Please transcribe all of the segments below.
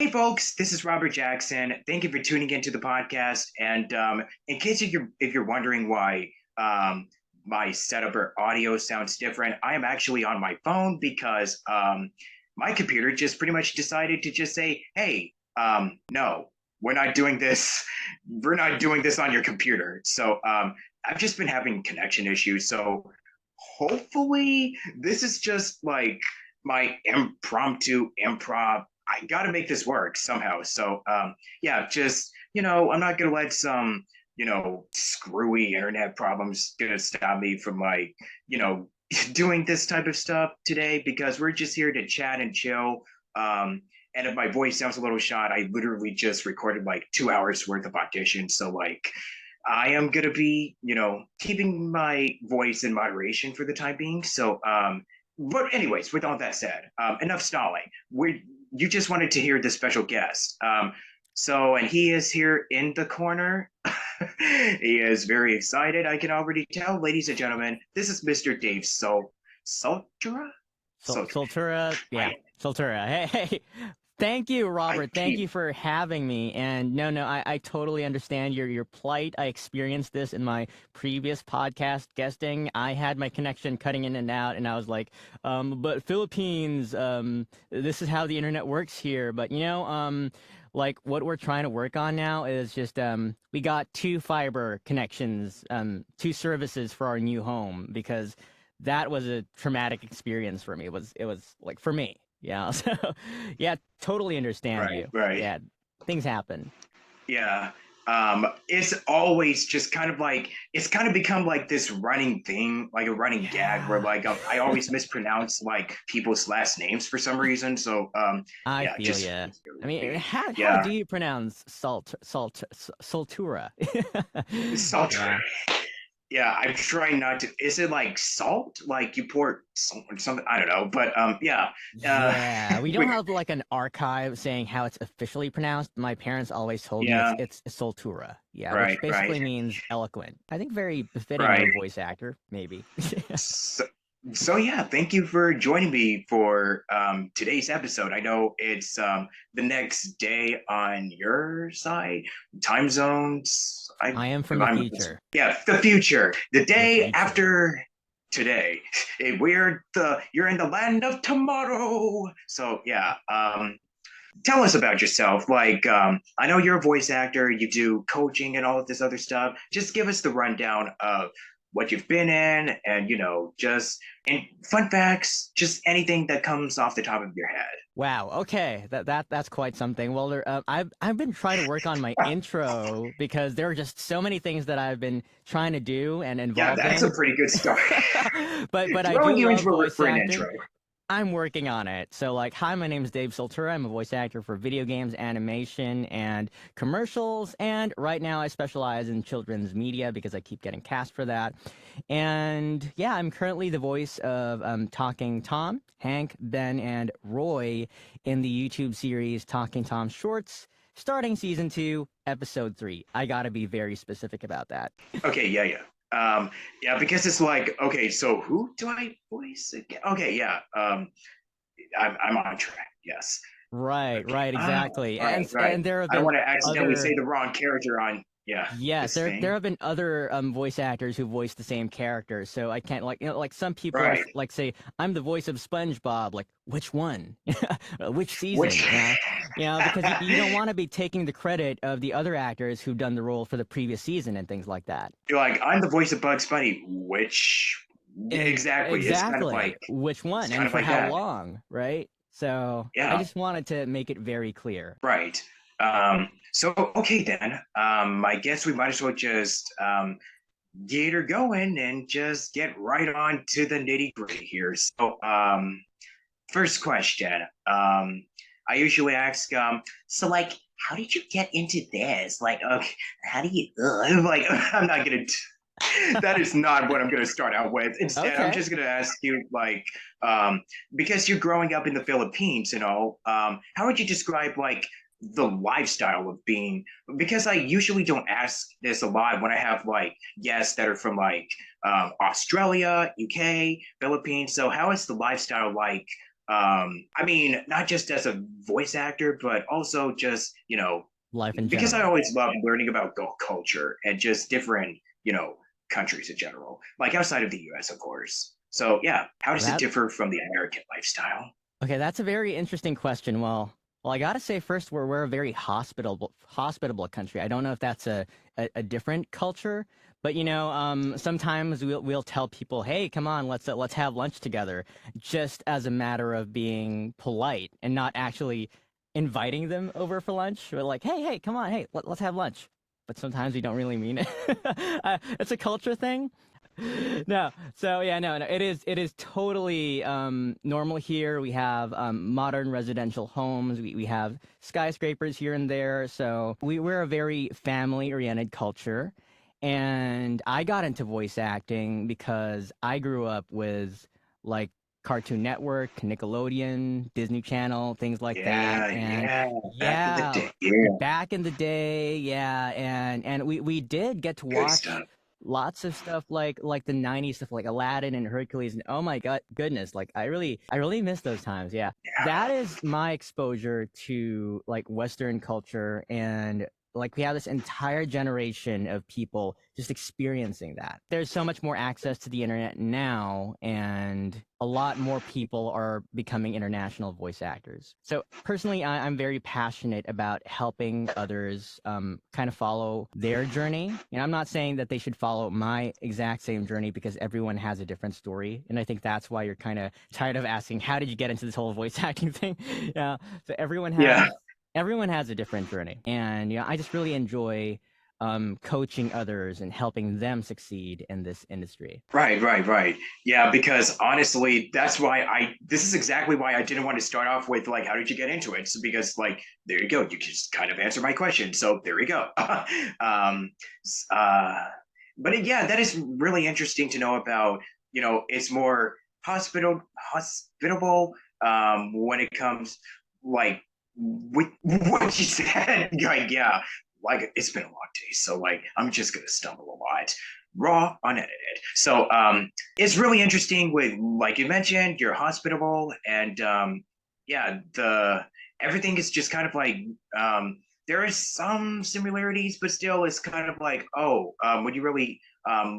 Hey folks, this is Robert Jackson. Thank you for tuning into the podcast. And in case if you're wondering why my setup or audio sounds different, I am actually on my phone because my computer just pretty much decided to just say, "Hey, no, we're not doing this. We're not doing this on your computer." So I've just been having connection issues. So hopefully this is just like my impromptu improv. I got to make this work somehow. So, yeah, just, I'm not going to let some, screwy internet problems going to stop me from like, doing this type of stuff today because we're just here to chat and chill. And if my voice sounds a little shot, I literally just recorded like 2 hours worth of audition. So, like, I am going to be, keeping my voice in moderation for the time being. So, but anyways, with all that said, enough stalling. You just wanted to hear the special guest. And he is here in the corner. He is very excited. I can already tell, ladies and gentlemen, this is Mr. Dave Soltura. Soltura, yeah, I Soltura. Hey, thank you, I Robert. Thank keep you for having me. And no, I totally understand your plight. I experienced this in my previous podcast guesting. I had my connection cutting in and out, and I was like, but Philippines, this is how the internet works here. But like what we're trying to work on now is just we got two fiber connections, two services for our new home because that was a traumatic experience for me. It was like for me. Yeah. So yeah, totally understand right, you. right. Yeah, things happen. Yeah. It's always just kind of like it's kind of become like this running thing, like a running gag where Yeah. like I always mispronounce like people's last names for some reason. So I yeah, feel just yeah. I mean, how yeah. do you pronounce Soltura? Salt. Yeah. Yeah, I'm trying not to. Is it like salt? Like you pour salt or something? I don't know. But yeah. Uh, Yeah, we don't we, have like an archive saying how it's officially pronounced. My parents always told me yeah. it's Soltura. Yeah, Right. which Right. basically means eloquent. I think very befitting of Right. a voice actor, maybe. So, so yeah, thank you for joining me for today's episode. I know it's the next day on your side, time zones. I am from the I'm future. yeah, the future, the The day future. after today. You're in the land of tomorrow. So yeah, tell us about yourself. Like, I know you're a voice actor, you do coaching and all of this other stuff. Just give us the rundown of what you've been in and, just and fun facts, just anything that comes off the top of your head. Wow. Okay. That's quite something. Well, I've been trying to work on my intro because there are just so many things that I've been trying to do and Yeah, involved that's a in. pretty good start. But I Throwing do you love into voice for an intro. acting. I'm working on it. So, like, hi, my name is Dave Soltura. I'm a voice actor for video games, animation, and commercials. And right now, I specialize in children's media because I keep getting cast for that. And yeah, I'm currently the voice of Talking Tom, Hank, Ben, and Roy in the YouTube series Talking Tom Shorts, starting season 2, episode 3. I gotta be very specific about that. Okay, yeah, yeah. Yeah, because it's like, okay, so who do I voice again? Okay, yeah. I'm on track. Yes. Okay. Right, Ah, exactly. right, right. And there have I don't been want to accidentally say other. the wrong character on, yeah, Yes, this there thing. have been other voice actors who voice the same character, so I can't like like some people are Right. like say I'm the voice of SpongeBob, like which one, which season, Which, because you don't want to be taking the credit of the other actors who've done the role for the previous season and things like that. you're like, I'm the voice of Bugs Bunny. Which, exactly. Exactly, which It's one kind and of for like how that. long, right? So I Yeah, just wanted to make it very clear. right. So, okay then. I guess we might as well just get her going and just get right on to the nitty gritty here. So, first question. I usually ask, so like, how did you get into this? Like, okay, how do you, like, I'm not gonna, that is not what I'm gonna start out with. Instead, I'm Okay. just gonna ask you, like, um, because you're growing up in the Philippines, how would you describe, like, the lifestyle of being, because I usually don't ask this a lot when I have like guests that are from like Australia, UK, Philippines. So how is the lifestyle like I mean, not just as a voice actor, but also just, Life in because I general. always love learning about culture and just different, countries in general, like outside of the US, of course. So yeah, how does it That differ from the American lifestyle? Okay, that's a very interesting question. Well, I gotta say first, we're a very hospitable country. I don't know if that's a different culture, but sometimes we'll tell people, "Hey, come on, let's have lunch together," just as a matter of being polite and not actually inviting them over for lunch. We're like, "Hey, come on, hey, let's have lunch." But sometimes we don't really mean it. It's a culture thing. No, so yeah, no, it is totally normal here. We have modern residential homes. We have skyscrapers here and there. So we're a very family oriented culture. And I got into voice acting because I grew up with like Cartoon Network, Nickelodeon, Disney Channel, things like that. Yeah, And yeah, back in the yeah, day, yeah, back in the day, yeah, and we did get to good watch stuff. lots of stuff like the 90s stuff like Aladdin and Hercules, and oh my god goodness, like I really miss those times. Yeah, that is my exposure to like Western culture, and like we have this entire generation of people just experiencing that. There's so much more access to the internet now, and a lot more people are becoming international voice actors. So personally, I'm very passionate about helping others kind of follow their journey. And I'm not saying that they should follow my exact same journey, because everyone has a different story. And I think that's why you're kind of tired of asking, how did you get into this whole voice acting thing? Yeah. So Yeah. everyone has a different journey. And I just really enjoy coaching others and helping them succeed in this industry. Right, right, right. Yeah, because honestly, this is exactly why I didn't want to start off with like, how did you get into it? So because like, there you go, you just kind of answer my question. So there we go. um, uh, but yeah, that is really interesting to know about, it's more hospitable, when it comes like with what you said. Like, yeah, like it's been a long day. So like, I'm just going to stumble a lot raw, unedited. So it's really interesting with, like you mentioned, you're hospitable, and yeah, the everything is just kind of like there is some similarities, but still it's kind of like, oh, when you really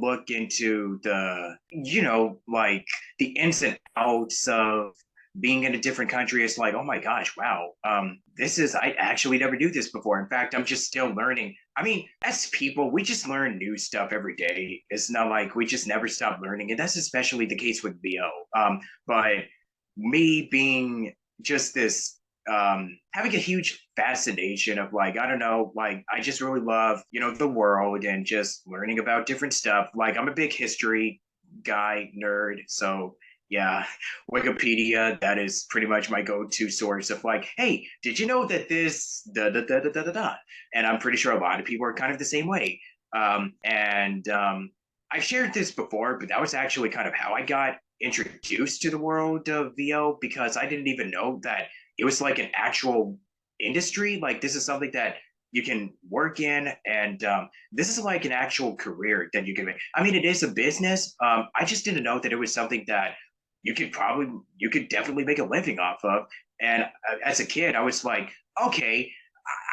look into like the ins and outs of being in a different country, it's like, oh my gosh, wow, I actually never knew this before. In fact, I'm just still learning. I mean, as people, we just learn new stuff every day. It's not like we just never stop learning, and that's especially the case with VO. But me being just this, having a huge fascination of like, I don't know, like I just really love, the world and just learning about different stuff. Like I'm a big history guy, nerd, so yeah, Wikipedia, that is pretty much my go-to source of like, hey, did you know that this da da da da da da da? And I'm pretty sure a lot of people are kind of the same way. And I've shared this before, but that was actually kind of how I got introduced to the world of VO, because I didn't even know that it was like an actual industry. Like this is something that you can work in, and this is like an actual career that you can make. I mean, it is a business. I just didn't know that it was something that you could definitely make a living off of. And as a kid, I was like, okay,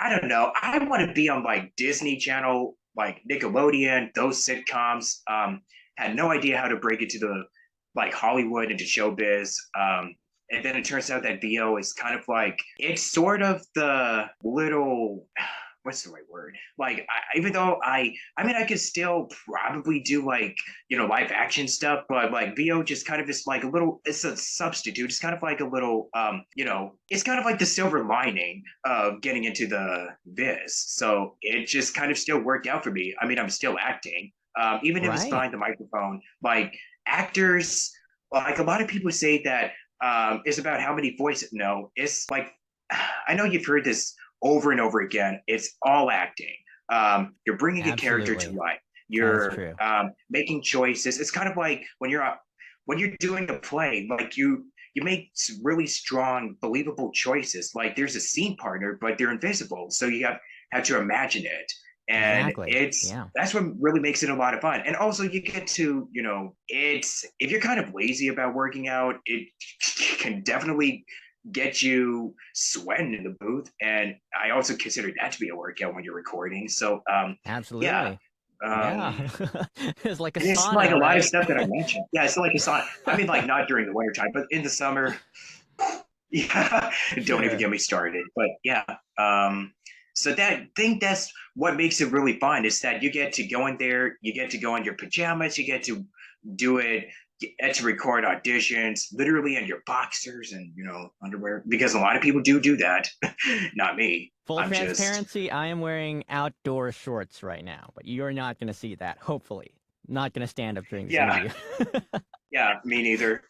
I don't know, I want to be on like Disney Channel, like Nickelodeon, those sitcoms. Had no idea how to break into the like Hollywood into showbiz. And then it turns out that VO is kind of like, it's sort of the little, what's the right word? Like, even though I mean, I could still probably do like, live action stuff, but like VO just kind of is like a little, it's a substitute. It's kind of like a little, it's kind of like the silver lining of getting into the biz. So it just kind of still worked out for me. I mean, I'm still acting, even if it's Right. behind the microphone. Like actors, like a lot of people say that it's about how many voices. No, it's like, I know you've heard this over and over again. It's all acting. You're bringing a character to Absolutely. life. That is You're true. making choices. It's kind of like when you're doing a play, like you make really strong, believable choices. Like there's a scene partner, but they're invisible, so you have to imagine it. And Exactly. it's Yeah. that's what really makes it a lot of fun. And also you get to, it's if you're kind of lazy about working out, it can definitely get you sweating in the booth. And I also consider that to be a workout when you're recording. So yeah. Absolutely. Yeah. Um It's like a and it's like a sauna, lot of right? stuff that I mentioned. Yeah, it's like it's not, I mean, like not during the winter time, but in the summer, yeah, don't even Sure. get me started. But yeah, so that's what makes it really fun is that you get to go in there, you get to go in your pajamas, you get to do it, get to record auditions literally in your boxers and underwear because a lot of people do that. Not me. Full I'm just transparency, I am wearing outdoor shorts right now, but you're not going to see that, hopefully. Not going to stand up during this yeah, interview. yeah, me neither.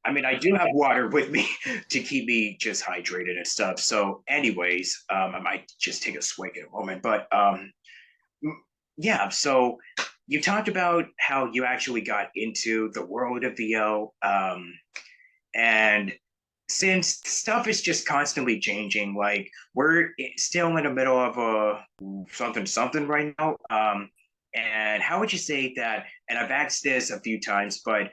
I mean, I do have water with me to keep me just hydrated and stuff. So, anyways, I might just take a swig in a moment. But yeah, so you talked about how you actually got into the world of VO. And since stuff is just constantly changing, like we're still in the middle of a something right now. And how would you say that? And I've asked this a few times, but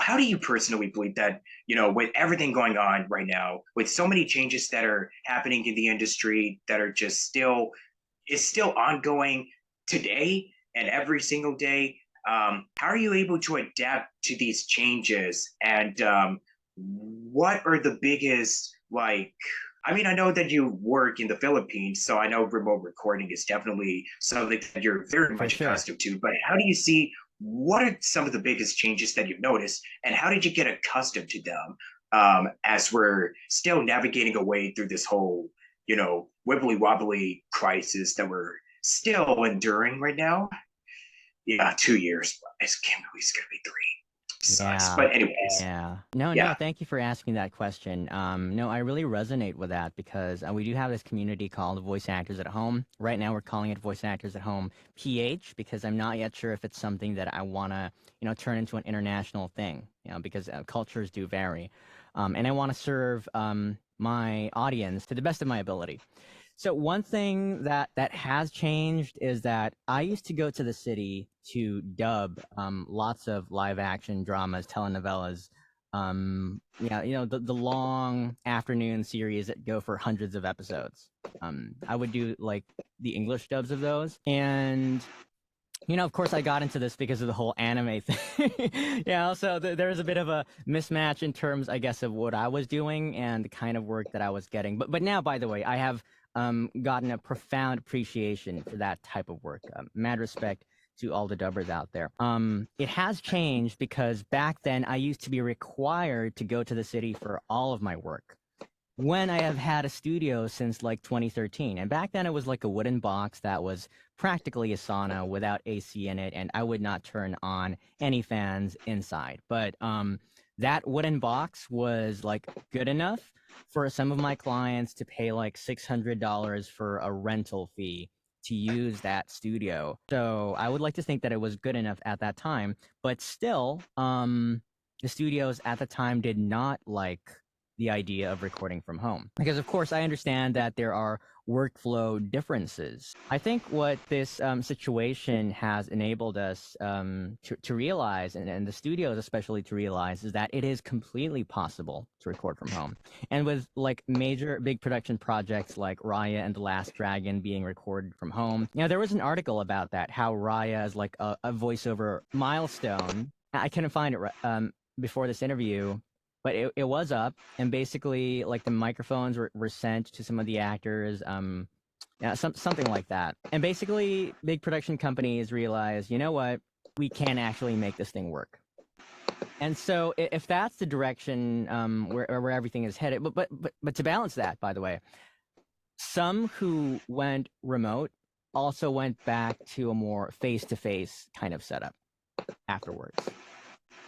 how do you personally believe that, with everything going on right now, with so many changes that are happening in the industry that are just still, is still ongoing today and every single day? How are you able to adapt to these changes? And what are the biggest, like, I mean, I know that you work in the Philippines, so I know remote recording is definitely something that you're very For much sure. accustomed to. But how do you see what are some of the biggest changes that you've noticed, and how did you get accustomed to them as we're still navigating a way through this whole, wibbly wobbly crisis that we're still enduring right now? Yeah, 2 years. I can't believe it's gonna be three. Sucks. Yeah. But anyways, Yeah. No, no, yeah. thank you for asking that question. No, I really resonate with that because we do have this community called Voice Actors at Home. Right now, we're calling it Voice Actors at Home PH because I'm not yet sure if it's something that I want to, turn into an international thing, because cultures do vary. And I want to serve my audience to the best of my ability. So one thing that has changed is that I used to go to the city to dub lots of live action dramas, telenovelas, yeah, the long afternoon series that go for hundreds of episodes. I would do like the English dubs of those, and of course, I got into this because of the whole anime thing. So there was a bit of a mismatch in terms, I guess, of what I was doing and the kind of work that I was getting. But now, by the way, I have gotten a profound appreciation for that type of work. Mad respect to all the dubbers out there. It has changed because back then I used to be required to go to the city for all of my work when I have had a studio since like 2013. And back then it was like a wooden box that was practically a sauna without AC in it, and I would not turn on any fans inside. But that wooden box was like good enough for some of my clients to pay like $600 for a rental fee to use that studio. So I would like to think that it was good enough at that time, but still, the studios at the time did not like the idea of recording from home. Because, of course, I understand that there are workflow differences. I think what this situation has enabled us to realize, and the studios especially to realize, is that it is completely possible to record from home. And with like major big production projects like Raya and The Last Dragon being recorded from home, there was an article about that, how Raya is like a voiceover milestone. I couldn't find it before this interview, but it was up, and basically like the microphones were sent to some of the actors, yeah, something like that. And basically big production companies realize, you know what, we can actually make this thing work. And so if that's the direction where everything is headed, but to balance that, by the way, some who went remote also went back to a more face-to-face kind of setup afterwards.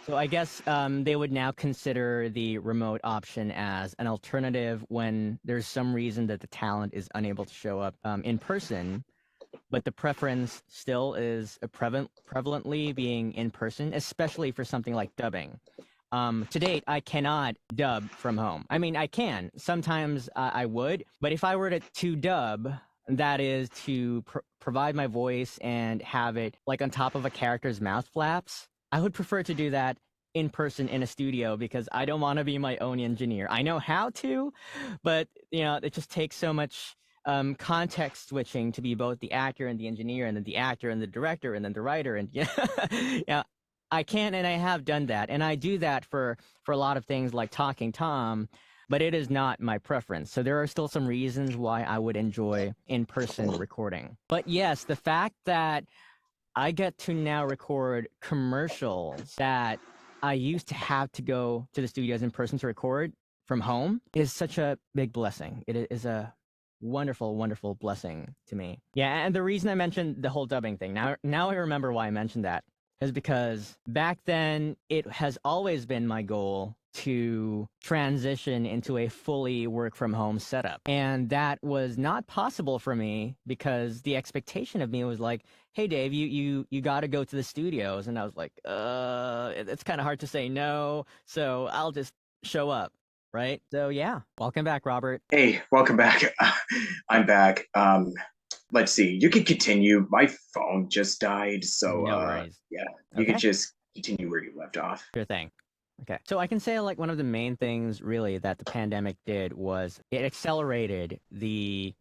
So I guess they would now consider the remote option as an alternative when there's some reason that the talent is unable to show up in person, but the preference still is prevalently being in person, especially for something like dubbing. To date, I cannot dub from home. I mean, I can. Sometimes I would, but if I were to dub that is to provide my voice and have it like on top of a character's mouth flaps. I would prefer to do that in person in a studio because I don't want to be my own engineer. I know how to, but it just takes so much context switching to be both the actor and the engineer, and then the actor and the director, and then the writer, and yeah, I can and I have done that, and I do that for a lot of things like Talking Tom, but it is not my preference. So there are still some reasons why I would enjoy in-person recording. But yes, the fact that I get to now record commercials that I used to have to go to the studios in person to record from home is such a big blessing. It is a wonderful, wonderful blessing to me. Yeah, and the reason I mentioned the whole dubbing thing, now I remember why I mentioned that, is because back then it has always been my goal to transition into a fully work from home setup. And that was not possible for me because the expectation of me was like, hey Dave, you got to go to the studios. And I was like, it's kind of hard to say no, so I'll just show up. Right. So yeah, welcome back, Robert. Hey, welcome back. I'm back. Let's see. You can continue. My phone just died, so No worries. yeah, you could Okay. just continue where you left off. Sure thing. Okay. So I can say like one of the main things really that the pandemic did was it accelerated the,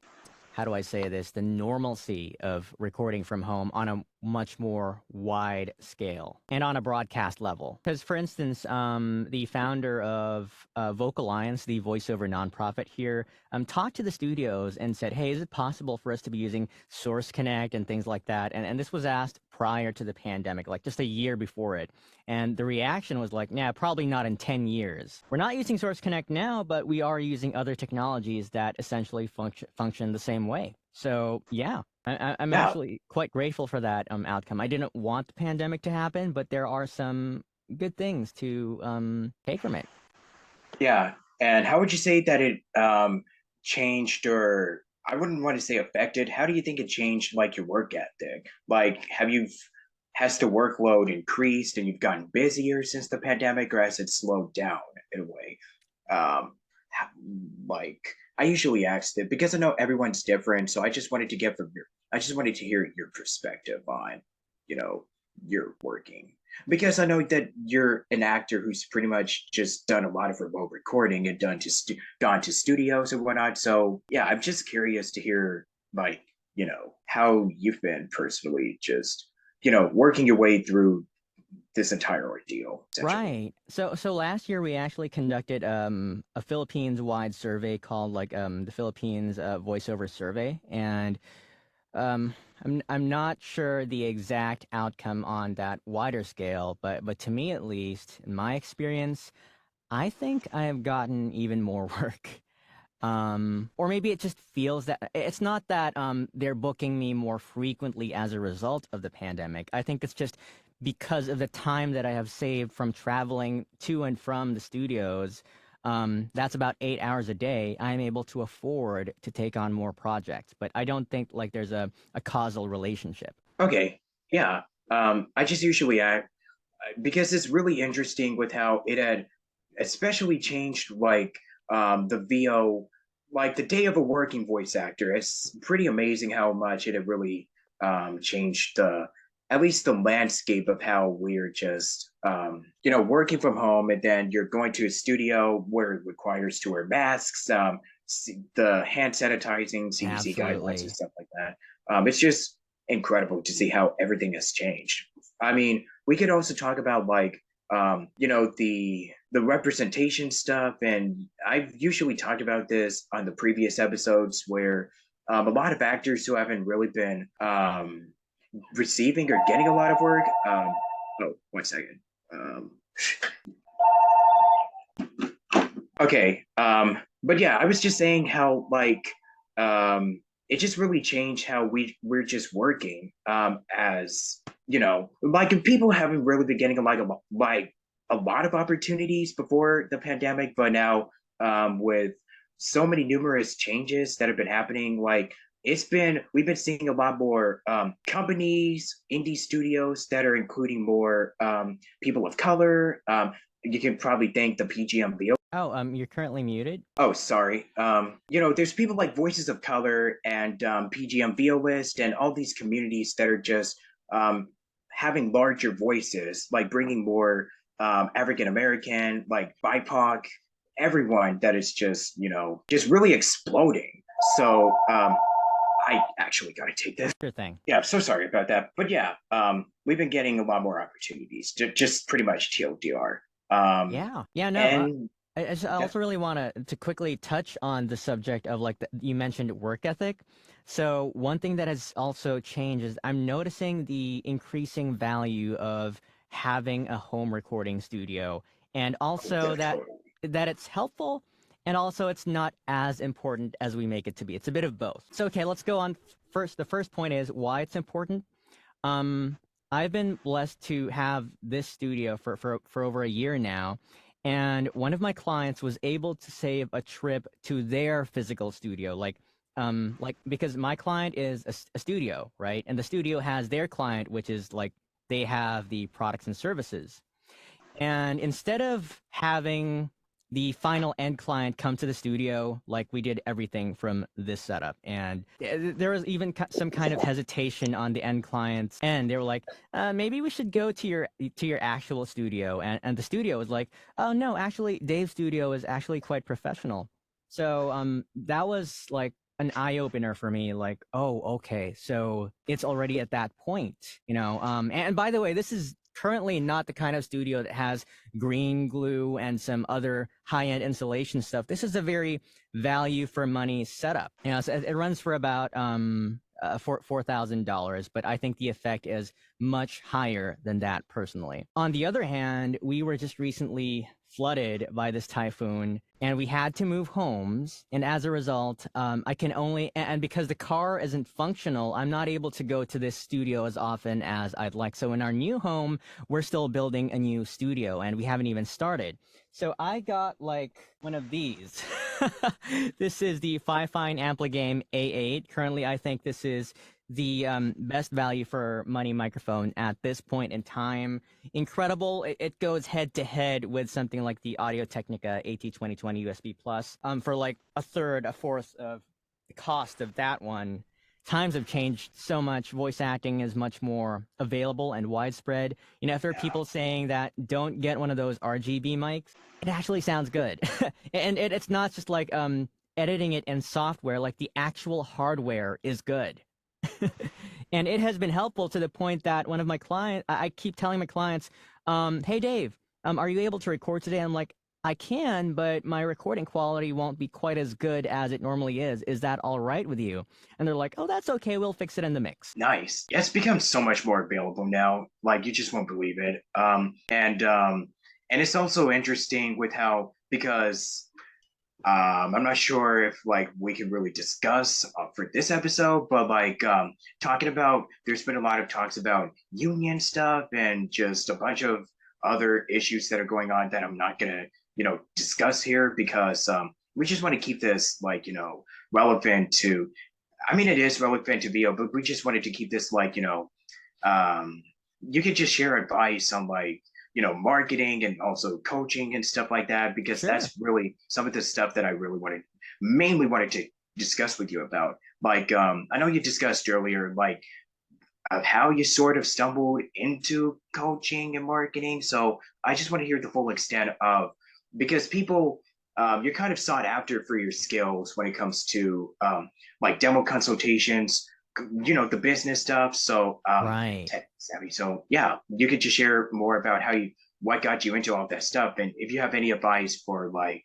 how do I say this, the normalcy of recording from home on a much more wide scale and on a broadcast level. Because, for instance, the founder of Vocal Alliance, the voiceover nonprofit here, talked to the studios and said, hey, is it possible for us to be using Source Connect and things like that? And this was asked prior to the pandemic, like just a year before it. And the reaction was like, nah, probably not in 10 years. We're not using Source Connect now, but we are using other technologies that essentially function the same way. So, yeah, I'm Yeah, actually quite grateful for that outcome. I didn't want the pandemic to happen, but there are some good things to take from it. yeah. And how would you say that it changed, or I wouldn't want to say affected? How do you think it changed like your work ethic? Like, has the workload increased and you've gotten busier since the pandemic, or has it slowed down in a way? Um, how- like I usually ask it because I know everyone's different, so I just wanted to hear your perspective on, you know, your working, because I know that you're an actor who's pretty much just done a lot of remote recording and gone to studios and whatnot. So yeah, I'm just curious to hear like, how you've been personally just, working your way through this entire ordeal, essentially. Right. So last year we actually conducted a Philippines-wide survey called like the Philippines voiceover survey, and Um, I'm not sure the exact outcome on that wider scale, but to me at least, in my experience, I think I have gotten even more work. Or maybe it just feels that it's not that they're booking me more frequently as a result of the pandemic. I think it's just because of the time that I have saved from traveling to and from the studios. That's about 8 hours a day. I'm able to afford to take on more projects, but I don't think like there's a causal relationship. Okay, yeah. I just usually act because it's really interesting with how it had especially changed like the VO, like the day of a working voice actor. It's pretty amazing how much it had really changed the at least the landscape of how we're just working from home, and then you're going to a studio where it requires to wear masks, the hand sanitizing, CDC guidelines, and Absolutely. stuff like that. It's just incredible to see how everything has changed. I mean, we could also talk about like the representation stuff, and I've usually talked about this on the previous episodes where a lot of actors who haven't really been receiving or getting a lot of work. Oh, 1 second. Okay. But yeah, I was just saying how like it just really changed how we're just working as like if people haven't really been getting like a lot of opportunities before the pandemic, but now with so many numerous changes that have been happening, like we've been seeing a lot more companies, indie studios that are including more people of color. You can probably thank the PGMVO Oh, you're currently muted. Oh, sorry. There's people like Voices of Color and PGM Violist and all these communities that are just um, having larger voices, like bringing more African American, like BIPOC, everyone that is just really exploding. So I actually got to take this. Sure thing. Yeah, so sorry about that. But yeah, we've been getting a lot more opportunities, just pretty much TLDR. Yeah. Yeah, no. And I yeah, also really want to quickly touch on the subject of like you mentioned work ethic. So one thing that has also changed is I'm noticing the increasing value of having a home recording studio, and also totally. that it's helpful, and also it's not as important as we make it to be. It's a bit of both. So okay, let's go on first. The first point is why it's important. Um, I've been blessed to have this studio for over a year now, and one of my clients was able to save a trip to their physical studio, like because my client is a studio, right? And the studio has their client, which is like they have the products and services. And instead of having the final end client come to the studio, like we did everything from this setup, and there was even some kind of hesitation on the end client's end. They were like, maybe we should go to your actual studio, and the studio was like, oh no, actually, Dave's studio is actually quite professional. So that was like an eye opener for me. Like, oh, okay, so it's already at that point, you know. And by the way, this is currently not the kind of studio that has green glue and some other high-end insulation stuff. This is a very value for money setup. You know, so it runs for about $4,000, but I think the effect is much higher than that personally. On the other hand, we were just recently flooded by this typhoon and we had to move homes, and as a result I can only, and because the car isn't functional, I'm not able to go to this studio as often as I'd like. So in our new home, we're still building a new studio and we haven't even started. So I got like one of these. This is the Fifine Ampligame A8. Currently, I think this is the best value for money microphone at this point in time. Incredible. It goes head to head with something like the Audio Technica AT2020 USB Plus for like a third, a fourth of the cost of that one. Times have changed so much. Voice acting is much more available and widespread. You know, if there are Yeah. people saying that don't get one of those RGB mics, it actually sounds good. And it's not just like editing it in software, like the actual hardware is good. And it has been helpful to the point that one of my clients, I keep telling my clients, hey Dave, are you able to record today? I'm like, I can, but my recording quality won't be quite as good as it normally is. Is that all right with you? And they're like, oh, that's okay. We'll fix it in the mix. Nice. Yeah, it's become so much more available now. Like you just won't believe it. And it's also interesting with how because I'm not sure if like we can really discuss for this episode, but like talking about there's been a lot of talks about union stuff and just a bunch of other issues that are going on that I'm not gonna discuss here because we just want to keep this relevant to. I mean, it is relevant to VO, but we just wanted to keep this um, you could just share advice on marketing and also coaching and stuff like that because Sure. that's really some of the stuff that I really mainly wanted to discuss with you about. Like, I know you discussed earlier, like how you sort of stumbled into coaching and marketing. So I just want to hear the full extent of because people, you're kind of sought after for your skills when it comes to like demo consultations, the business stuff. So Right. tech savvy. So yeah, you could just share more about what got you into all that stuff, and if you have any advice for like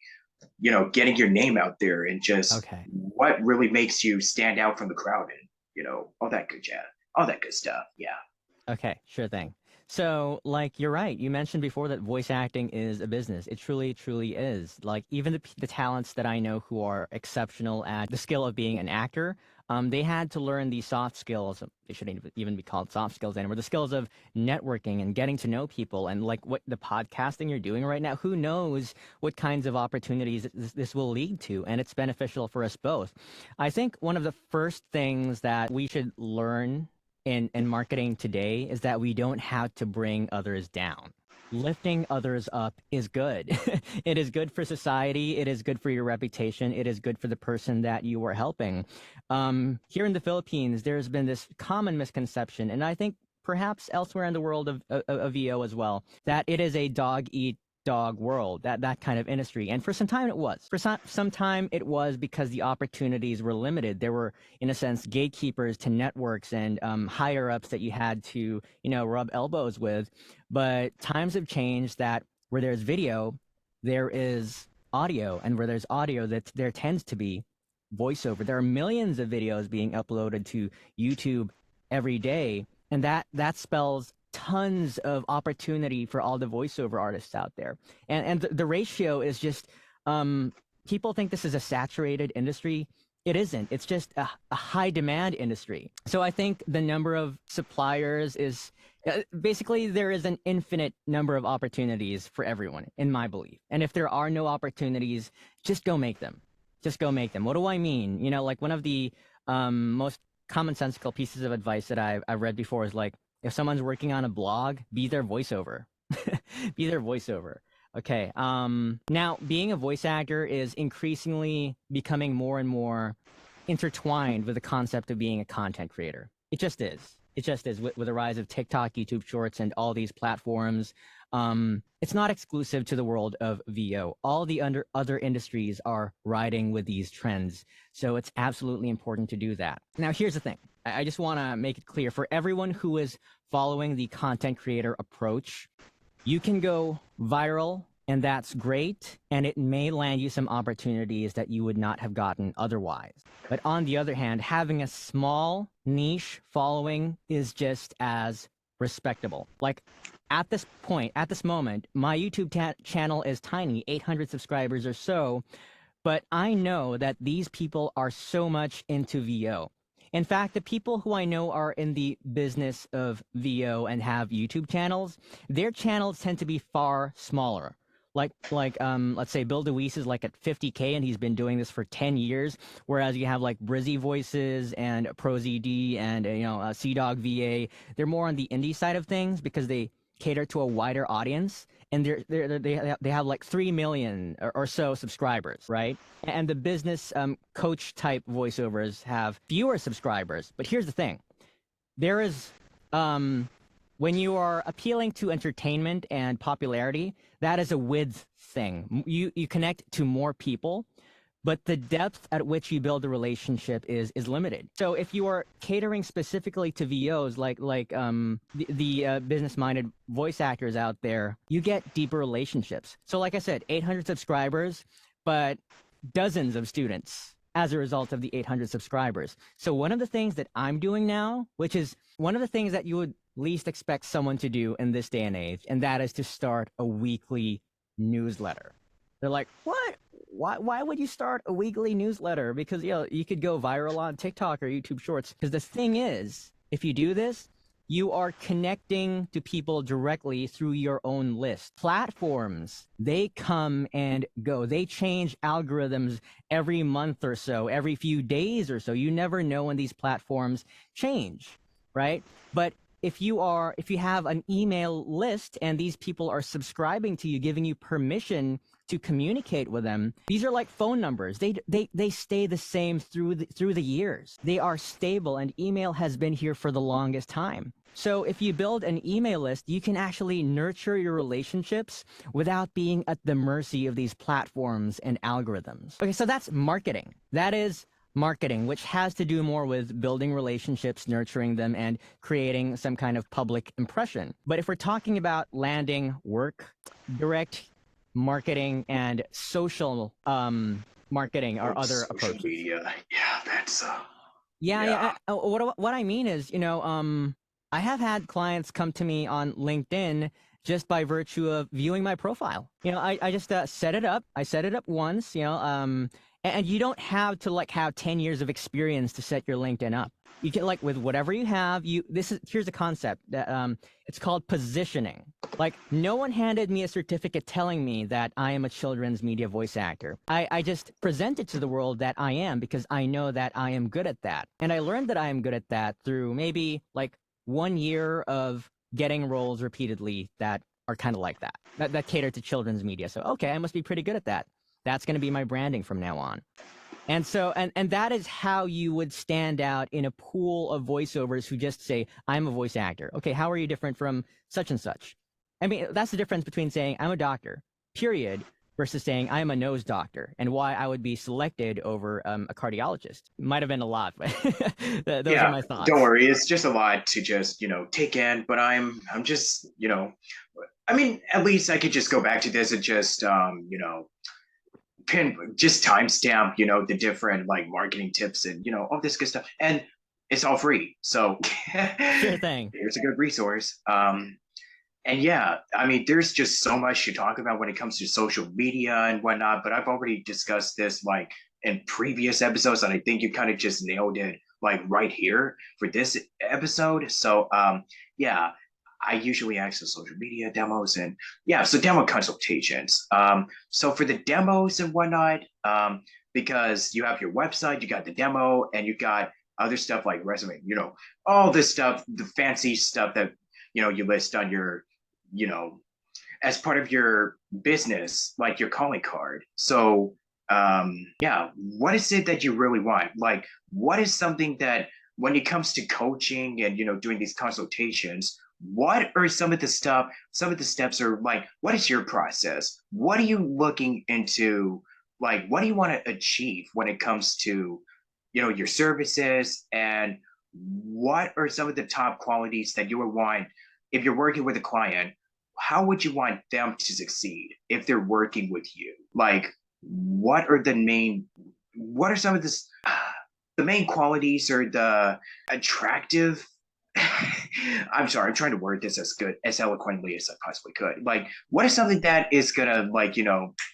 getting your name out there and just Okay. what really makes you stand out from the crowd and all that good jazz, all that good stuff. Yeah. Okay, sure thing. So, like, you're right. You mentioned before that voice acting is a business. It truly, truly is. Like, even the talents that I know who are exceptional at the skill of being an actor, they had to learn the soft skills. They shouldn't even be called soft skills anymore. The skills of networking and getting to know people, and like what the podcasting you're doing right now. Who knows what kinds of opportunities this will lead to? And it's beneficial for us both. I think one of the first things that we should learn in marketing today is that we don't have to bring others down. Lifting others up is good. It is good for society. It is good for your reputation. It is good for the person that you are helping. Here in the Philippines, there's been this common misconception, and I think perhaps elsewhere in the world of VO as well, that it is a dog eat dog world, that kind of industry. And for some time it was. For some time it was because the opportunities were limited. There were, in a sense, gatekeepers to networks and higher ups that you had to, rub elbows with. But times have changed that where there's video, there is audio, and where there's audio, that there tends to be voiceover. There are millions of videos being uploaded to YouTube every day, and that spells tons of opportunity for all the voiceover artists out there. And the ratio is just, people think this is a saturated industry. It isn't. It's just a high demand industry. So I think the number of suppliers is basically, there is an infinite number of opportunities for everyone, in my belief. And if there are no opportunities, just go make them. Just go make them. What do I mean? Like one of the most commonsensical pieces of advice that I've read before is like, if someone's working on a blog, be their voiceover. Be their voiceover. Okay. Now, being a voice actor is increasingly becoming more and more intertwined with the concept of being a content creator. It just is. It just is. With the rise of TikTok, YouTube Shorts, and all these platforms, it's not exclusive to the world of VO. All the other industries are riding with these trends. So it's absolutely important to do that. Now, here's the thing. I just want to make it clear for everyone who is following the content creator approach, you can go viral, and that's great, and it may land you some opportunities that you would not have gotten otherwise. But on the other hand, having a small niche following is just as respectable. Like at this point, at this moment, my YouTube channel is tiny, 800 subscribers or so, but I know that these people are so much into VO. In fact, the people who I know are in the business of VO and have YouTube channels, their channels tend to be far smaller. Like let's say Bill DeWeese is like at 50K and he's been doing this for 10 years, whereas you have like Brizzy Voices and ProZD and CDog VA. They're more on the indie side of things because they cater to a wider audience, and they have like 3 million or so subscribers, right? And the business coach type voiceovers have fewer subscribers. But here's the thing: there is when you are appealing to entertainment and popularity, that is a width thing. You connect to more people, but the depth at which you build a relationship is limited. So if you are catering specifically to VOs, like the business-minded voice actors out there, you get deeper relationships. So like I said, 800 subscribers, but dozens of students as a result of the 800 subscribers. So one of the things that I'm doing now, which is one of the things that you would least expect someone to do in this day and age, and that is to start a weekly newsletter. They're like, what? Why would you start a weekly newsletter? Because you could go viral on TikTok or YouTube Shorts. Because the thing is, if you do this, you are connecting to people directly through your own list. Platforms, they come and go. They change algorithms every month or so, every few days or so. You never know when these platforms change, right? But if you have an email list and these people are subscribing to you, giving you permission to communicate with them, these are like phone numbers. They stay the same through the years. They are stable, and email has been here for the longest time. So if you build an email list, you can actually nurture your relationships without being at the mercy of these platforms and algorithms. Okay, so that's marketing. That is marketing, which has to do more with building relationships, nurturing them, and creating some kind of public impression. But if we're talking about landing work, direct marketing and social marketing are other social approaches. Media. Yeah, that's Yeah. What I mean is, I have had clients come to me on LinkedIn just by virtue of viewing my profile. I just set it up. I set it up once, And you don't have to like have 10 years of experience to set your LinkedIn up. You can like with whatever you have, here's a concept that it's called positioning. Like no one handed me a certificate telling me that I am a children's media voice actor. I just presented to the world that I am because I know that I am good at that. And I learned that I am good at that through maybe like 1 year of getting roles repeatedly that are kind of like that cater to children's media. So okay, I must be pretty good at that. That's going to be my branding from now on. And so, and that is how you would stand out in a pool of voiceovers who just say, I'm a voice actor. Okay, how are you different from such and such? I mean, that's the difference between saying I'm a doctor, period, versus saying I'm a nose doctor, and why I would be selected over a cardiologist. Might have been a lot, but those are Yeah, my thoughts. don't worry. It's just a lot to just, take in, but I'm just, I mean, at least I could just go back to this and just, just timestamp, the different like marketing tips and, all this good stuff. And it's all free. So Sure thing. here's a good resource. And yeah, I mean, there's just so much to talk about when it comes to social media and whatnot, but I've already discussed this like in previous episodes, and I think you kind of just nailed it like right here for this episode. So yeah, I usually access social media demos and yeah, so demo consultations. So for the demos and whatnot, because you have your website, you got the demo, and you got other stuff like resume, all this stuff, the fancy stuff that you list on your you know, as part of your business, like your calling card. So, yeah, what is it that you really want? Like, what is something that when it comes to coaching and, doing these consultations, what are some of the steps are like, what is your process? What are you looking into? Like, what do you want to achieve when it comes to, your services, and what are some of the top qualities that you would want if you're working with a client? How would you want them to succeed if they're working with you? Like, what are some of the main qualities or the attractive I'm sorry, I'm trying to word this as eloquently as I possibly could. Like, what is something that is gonna like,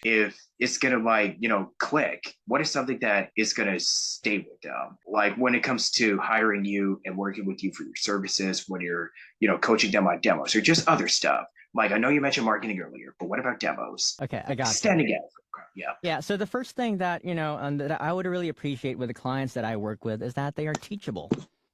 if it's gonna like, click? What is something that is gonna stay with them? Like when it comes to hiring you and working with you for your services, when you're, coaching them on demos or just other stuff. Like I know you mentioned marketing earlier, but what about demos? Okay, I got you. Standing out. Yeah. Yeah, so the first thing that, that I would really appreciate with the clients that I work with is that they are teachable.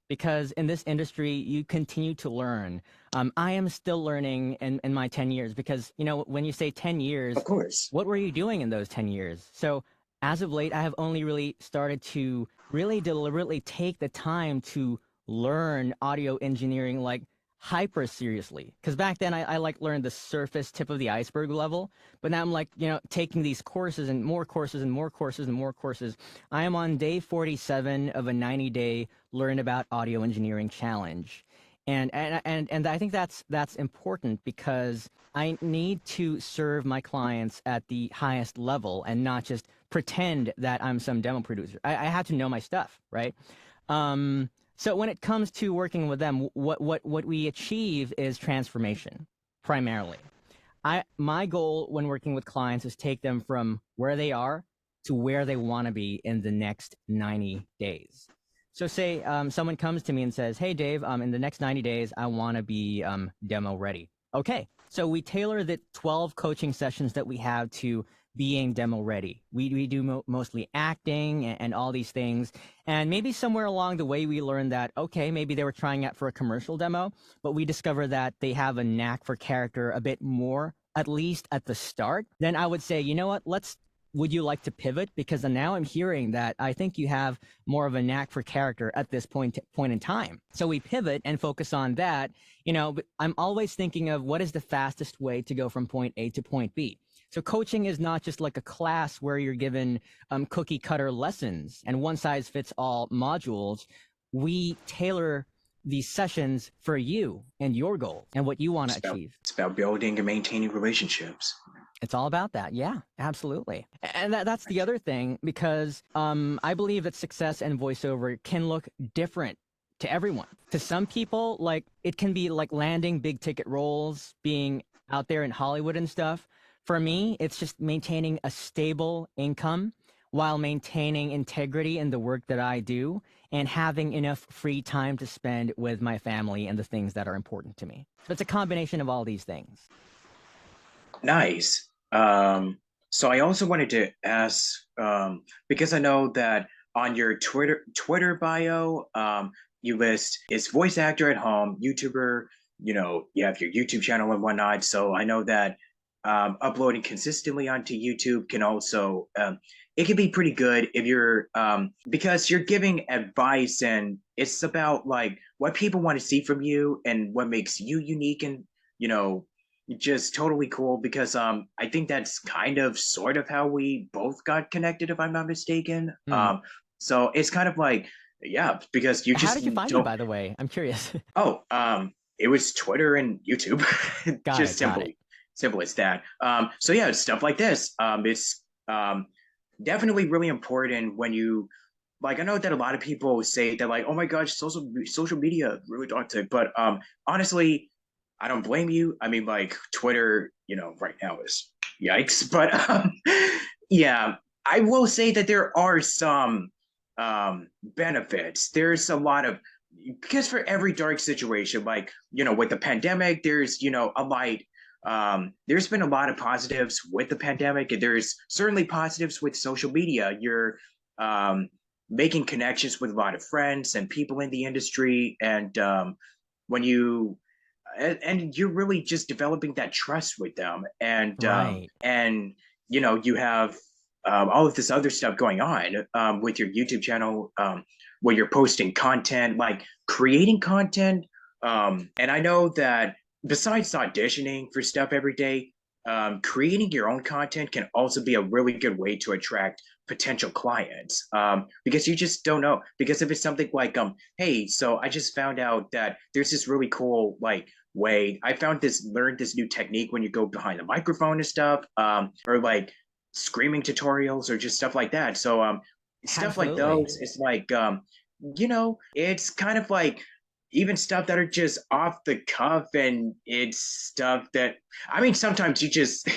Because in this industry, you continue to learn. I am still learning in my 10 years because, when you say 10 years, Of course. what were you doing in those 10 years? So as of late, I have only really started to really deliberately take the time to learn audio engineering like hyper seriously. Because back then I like learned the surface tip of the iceberg level, but now I'm like, taking these courses and more courses and more courses and more courses. I am on day 47 of a 90-day Learn About Audio Engineering challenge. And I think that's important because I need to serve my clients at the highest level and not just pretend that I'm some demo producer. I have to know my stuff, right? So when it comes to working with them, what we achieve is transformation, primarily. My goal when working with clients is take them from where they are to where they want to be in the next 90 days. So say someone comes to me and says, hey, Dave, in the next 90 days, I want to be demo ready. Okay, so we tailor the 12 coaching sessions that we have to being demo ready. We do mostly acting and all these things. And maybe somewhere along the way, we learned that, okay, maybe they were trying out for a commercial demo, but we discover that they have a knack for character a bit more, at least at the start. Then I would say, you know what, would you like to pivot? Because now I'm hearing that I think you have more of a knack for character at this point in time. So we pivot and focus on that. But I'm always thinking of what is the fastest way to go from point A to point B. So coaching is not just like a class where you're given cookie cutter lessons and one size fits all modules. We tailor these sessions for you and your goals and what you want to achieve. It's about building and maintaining relationships. It's all about that. Yeah, absolutely. And that's the other thing, because I believe that success and voiceover can look different to everyone. To some people, like it can be like landing big ticket roles, being out there in Hollywood and stuff. For me, it's just maintaining a stable income while maintaining integrity in the work that I do and having enough free time to spend with my family and the things that are important to me. So it's a combination of all these things. Nice. So I also wanted to ask, because I know that on your Twitter bio, you list is voice actor at home, YouTuber, you have your YouTube channel and whatnot. So I know that uploading consistently onto YouTube can also it can be pretty good if you're because you're giving advice and it's about like what people want to see from you and what makes you unique and you know just totally cool because I think that's kind of sort of how we both got connected if I'm not mistaken. Hmm. So it's kind of like yeah because you How just did you find me, don't. by the way? I'm curious. Oh, it was Twitter and YouTube. Got Just it. Got it. simple as that. So yeah, stuff like this. It's definitely really important when you like. I know that a lot of people say that like, oh my gosh, social media really toxic, but honestly, I don't blame you. I mean, like Twitter, right now is yikes. But yeah, I will say that there are some benefits. There's a lot of because for every dark situation, like with the pandemic, there's a light. There's been a lot of positives with the pandemic, and there's certainly positives with social media. You're making connections with a lot of friends and people in the industry, and when you and you're really just developing that trust with them, Right. and you have all of this other stuff going on with your YouTube channel where you're posting content, like creating content. And I know that besides auditioning for stuff every day, creating your own content can also be a really good way to attract potential clients because you just don't know. Because if it's something like, hey, so I just found out that there's this really cool like way I learned this new technique when you go behind the microphone and stuff, or like screaming tutorials or just stuff like that. So stuff like Absolutely. those, it's like it's kind of like even stuff that are just off the cuff and it's stuff that I mean sometimes you just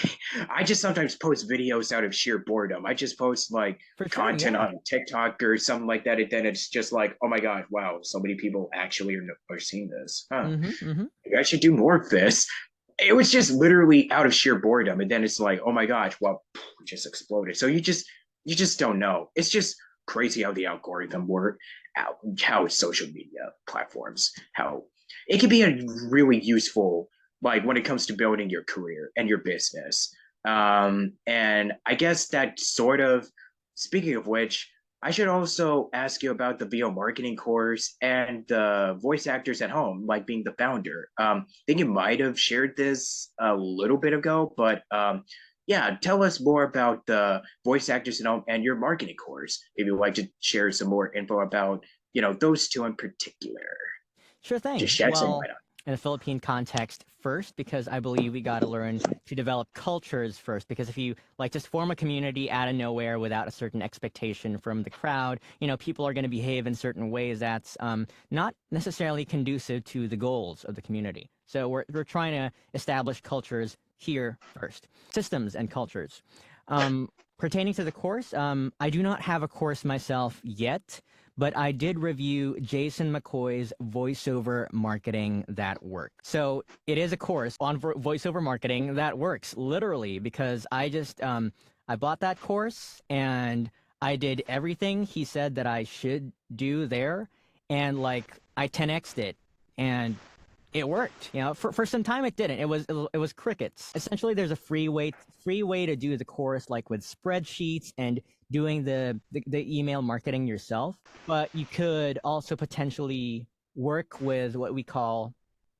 I just sometimes post videos out of sheer boredom. I just post like For sure. content Yeah. on TikTok or something like that, and then it's just like, oh my god, wow, so many people actually are seeing this. Huh. Mm-hmm. Mm-hmm. Maybe I should do more of this. It was just literally out of sheer boredom, and then it's like, oh my gosh, well, it just exploded. So you just don't know. It's just crazy how the algorithm work, how social media platforms, how it can be a really useful, like when it comes to building your career and your business. And I guess that sort of, speaking of which, I should also ask you about the VO marketing course and the voice actors at home, like being the founder. I think you might have shared this a little bit ago, but yeah, tell us more about the voice actors at home and your marketing course. If you'd like to share some more info about, those two in particular. Sure thing. Just shed some Well, light on. in a Philippine context first, because I believe we got to learn to develop cultures first. Because if you like just form a community out of nowhere without a certain expectation from the crowd, people are going to behave in certain ways that's not necessarily conducive to the goals of the community. So we're trying to establish cultures here first, systems and cultures. Pertaining to the course, I do not have a course myself yet, but I did review Jason McCoy's voiceover marketing that works. So it is a course on voiceover marketing that works literally because I just I bought that course and I did everything he said that I should do there, and like I 10x'd it, and it worked. For some time it didn't. It was crickets. Essentially, there's a free way to do the course, like with spreadsheets and doing the email marketing yourself. But you could also potentially work with what we call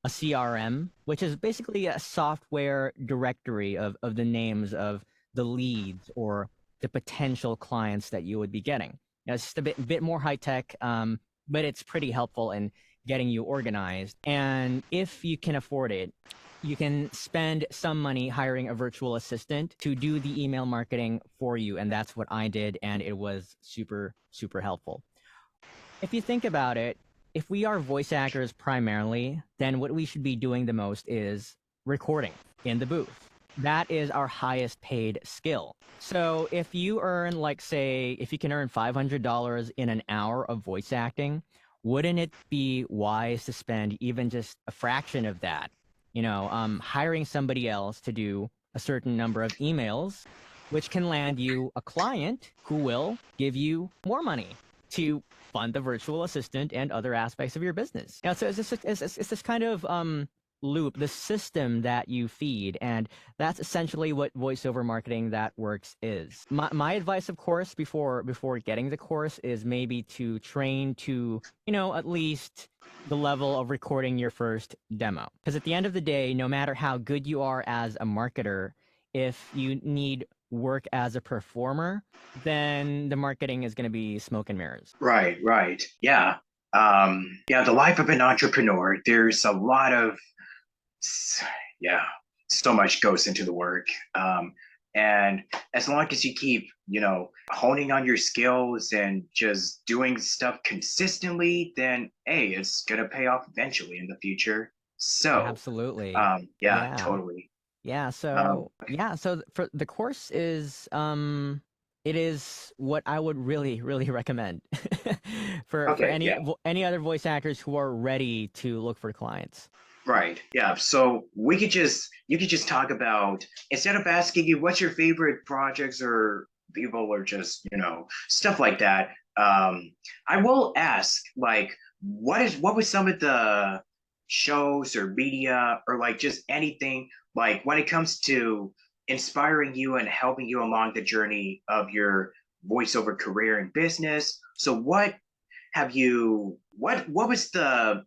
a CRM, which is basically a software directory of the names of the leads or the potential clients that you would be getting. It's just a bit more high tech, but it's pretty helpful in getting you organized. And if you can afford it, you can spend some money hiring a virtual assistant to do the email marketing for you. And that's what I did. And it was super, super helpful. If you think about it, if we are voice actors primarily, then what we should be doing the most is recording in the booth. that is our highest paid skill. So if you earn, like, say, if you can earn $500 in an hour of voice acting, wouldn't it be wise to spend even just a fraction of that, hiring somebody else to do a certain number of emails, which can land you a client who will give you more money to fund the virtual assistant and other aspects of your business. So it's this kind of loop, the system that you feed, and that's essentially what voiceover marketing that works is. My advice, of course, before getting the course is maybe to train to, at least the level of recording your first demo. Because at the end of the day, no matter how good you are as a marketer, if you need work as a performer, then the marketing is going to be smoke and mirrors. Right, right. Yeah. Yeah, the life of an entrepreneur, there's a lot of, yeah, so much goes into the work. And as long as you keep, honing on your skills and just doing stuff consistently, then hey, it's gonna pay off eventually in the future. So, Absolutely. yeah, Yeah. totally. Yeah, Um, so for the course is it is what I would really really recommend for okay, yeah. any other voice actors who are ready to look for clients. Right. Yeah. So you could just talk about, instead of asking you what's your favorite projects or people or just, stuff like that. I will ask, like, what was some of the shows or media or like just anything, like when it comes to inspiring you and helping you along the journey of your voiceover career and business. So what was the,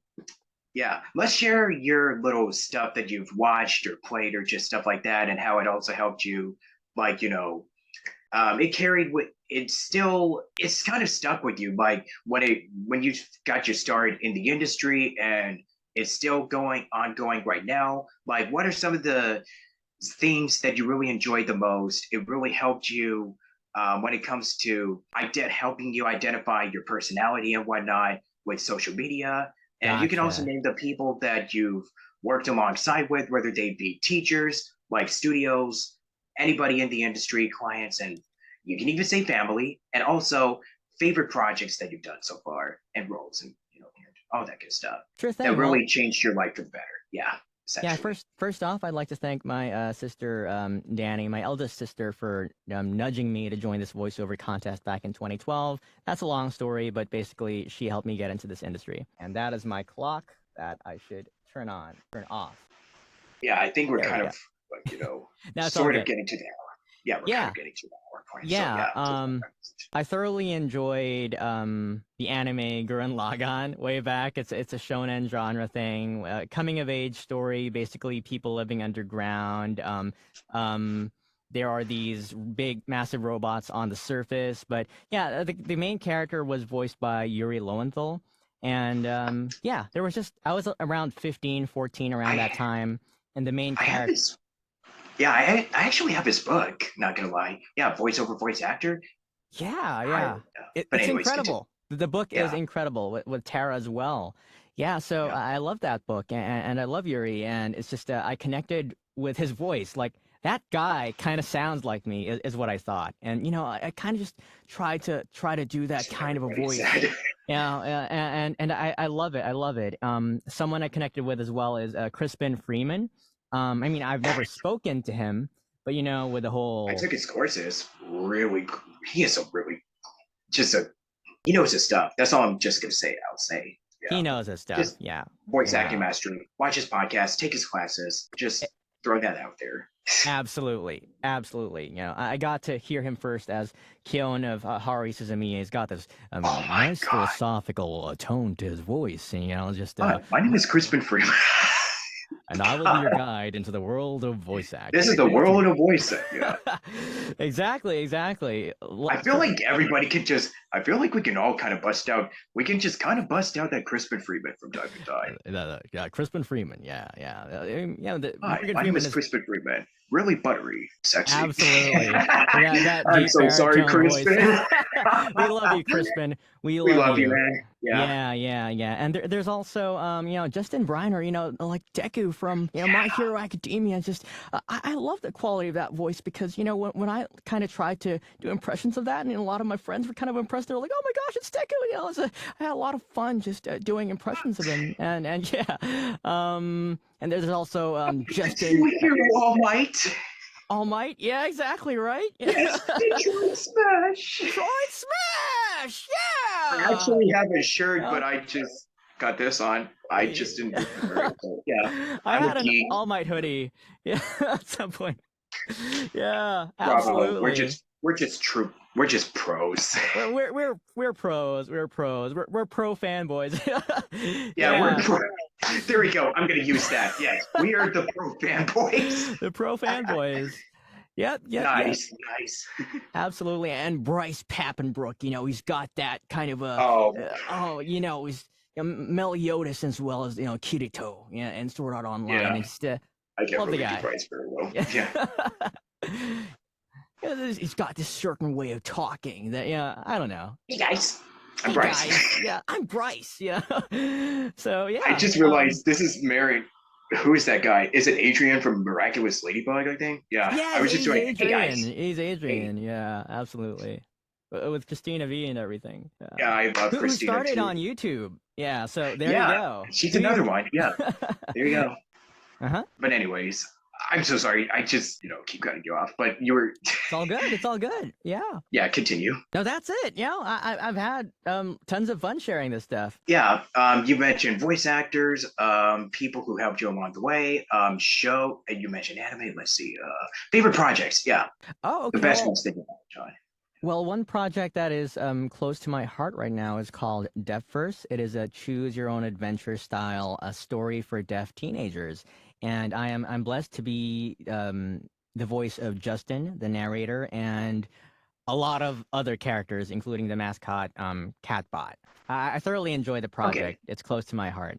yeah, let's share your little stuff that you've watched or played or just stuff like that, and how it also helped you. Like, it carried with it. Still, it's kind of stuck with you. Like when you got your start in the industry, and it's still ongoing right now. Like, what are some of the things that you really enjoyed the most? It really helped you when it comes to helping you identify your personality and whatnot with social media. And you can also Gotcha. name the people that you've worked alongside with, whether they be teachers, like studios, anybody in the industry, clients, and you can even say family, and also favorite projects that you've done so far, and roles, and and all that good stuff Sure that thing. Well, really changed your life for the better. Yeah, yeah, essentially. first off, I'd like to thank my sister, Danny, my eldest sister, for nudging me to join this voiceover contest back in 2012. That's a long story, but basically, she helped me get into this industry. And that is my clock that I should turn off. Yeah, I think we're There we kind go. of like, Now it's all sort of good. getting to the hour. Yeah, we're kind Yeah, of getting to the hour point. So yeah. yeah, please. I thoroughly enjoyed the anime Gurren Lagann way back. It's a shonen genre thing, coming of age story. Basically, people living underground. Um, there are these big, massive robots on the surface. But yeah, the main character was voiced by Yuri Lowenthal. And yeah, there was just I was around 15, 14 around that I time, and the main I have character. his, yeah, I actually have his book. Not gonna lie. Yeah, voiceover voice actor. Yeah, I, yeah. but It's anyways, continue. incredible. The book is Yeah, incredible with Tara as well. Yeah, so yeah. I love that book, and I love Yuri, and it's just I connected with his voice. Like, that guy kind of sounds like me, is what I thought. And I kind of just try to do that That's what kind of a everybody voice. said. Yeah, and I love it. I love it. Someone I connected with as well is Crispin Freeman. I mean, I've never spoken to him, but with the I whole. took his courses. Really, he is a really just a he knows his stuff. That's all I'm just gonna say. I'll say, He yeah, knows his stuff. just Yeah. voice acting Yeah. mastery. Watch his podcast, take his classes. A- Just throw that out there. Absolutely. Absolutely. I got to hear him first as Kyon of Haruhi Suzumiya. He's got this Oh my nice god. philosophical tone to his voice. And, just, Hi, my name is Crispin Freeman. and I will be your God, guide into the world of voice this acting. is the Thank you. world of voice. Yeah, Exactly. Exactly. I feel like everybody can just. I feel like we can all kind of bust out. We can just kind of bust out that Crispin Freeman from time to time. Yeah, Crispin Freeman. Yeah. Yeah. The Hi, Morgan my name Freeman is is. Crispin Freeman. really buttery, sexy. Absolutely. That I'm deep so sorry, baritone voice. Crispin. We love you, Crispin. We We love love you, you. man. Yeah. Yeah. And there's also, Justin Briner, like Deku from, My Hero Academia. Just, I love the quality of that voice because, when I kind of tried to do impressions of that, and a lot of my friends were kind of impressed. They were like, "Oh my gosh, it's Deku!" I had a lot of fun just doing impressions of him, and yeah, and there's also Justin. We hear All Might. All Might? Yeah, exactly, right? Yes, Detroit Smash. Detroit Smash! I Yeah! actually have a shirt, Yeah. but I just got this on. I just didn't wear it. But yeah, I I'm a had an geek. All Might hoodie. Yeah, at some point. Yeah, Bravo. absolutely. We're just pros. We're pros. We're pros. We're pro fanboys. Yeah, we're Yeah, pro. There we go. I'm gonna use that. Yes, we are the pro fanboys. the pro fanboys. Yep. Nice. Absolutely. And Bryce Pappenbrook, he's got that kind of Oh, he's Meliodas as well as, Kirito, and Sword Art Online. yeah. And just I can't love the really do guy. Bryce very well. Yeah. Yeah. He's got this certain way of talking that, I don't know. Hey guys, I'm Hey Bryce. guys, yeah, I'm Bryce, yeah. So, yeah. I just realized this is Mary. Who is that guy? Is it Adrian from Miraculous Ladybug? I think. Yeah. Yeah, I was just he's doing. Hey Adrian. guys. He's Adrian, yeah, absolutely. With Christina V and everything. Yeah, I love Who Christina started too. on YouTube. Yeah, so there you Yeah, go. she's another one. Yeah, there you go. Uh-huh. But anyways, I'm so sorry. I just keep cutting you off. But you were. It's all good. It's all good. Yeah. Yeah, continue. No, that's it. I've had tons of fun sharing this stuff. Yeah, you mentioned voice actors, people who helped you along the way, show, and you mentioned anime. Let's see, favorite projects. Yeah, Oh, okay. the best ones that you have, John. Well, one project that is close to my heart right now is called Deaf First. It is a choose your own adventure style, a story for deaf teenagers, and I'm blessed to be the voice of Justin, the narrator, and a lot of other characters, including the mascot Catbot. I thoroughly enjoy the project. Okay. It's close to my heart.